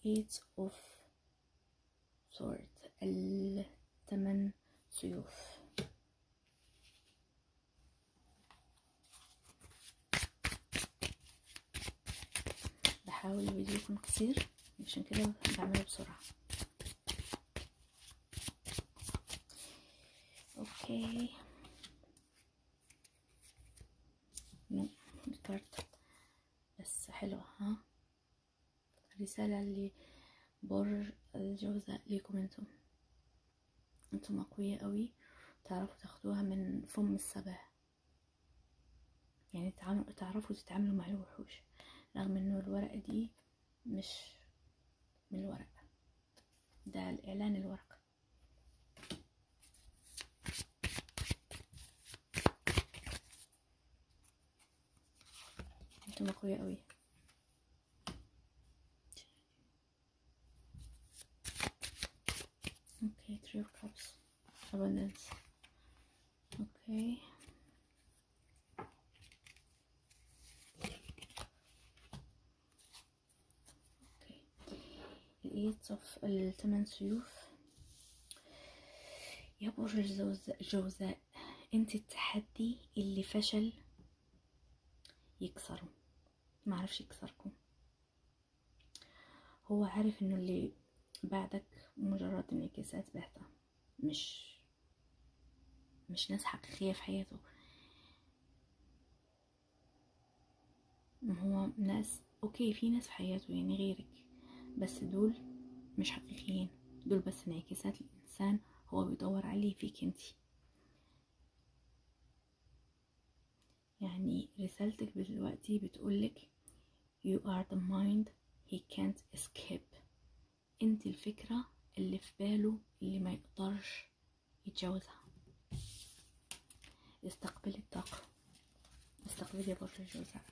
Eight of Swords، الثمان سيوف. بحاول الفيديو يكون قصير عشان كده بعمله بسرعة. اوكي الكارت بس حلوة. ها، رسالة لبرج الجوزاء ليكم انتم اقوياء قوي، تعرفوا تاخدوها من فم السبع، يعني تعرفوا تتعاملوا مع الوحوش، رغم انه الورقة دي مش من الورق ده، الاعلان الورق. انتم اقوياء قوي. اوكي Three of Cups Abundance. اوكي الإيت اوف الثمان سيوف. يا برج الجوزاء، انت التحدي اللي فشل يكسره، معرفش يكسركم. هو عارف انه اللي بعدك مجرد انعكاسات باهتة، مش ناس حقيقية في حياته. هو ناس اوكي، في ناس في حياته يعني غيرك، بس دول مش حقيقيين، دول بس انعكاسات الانسان هو بيدور عليه فيك انتي. يعني رسالتك دلوقتي بتقولك you are the mind he can't escape. انت الفكرة اللي في باله اللي ما يقدرش يتجاوزها. استقبلي الطاقة، استقبلي يا برج الجوزاء.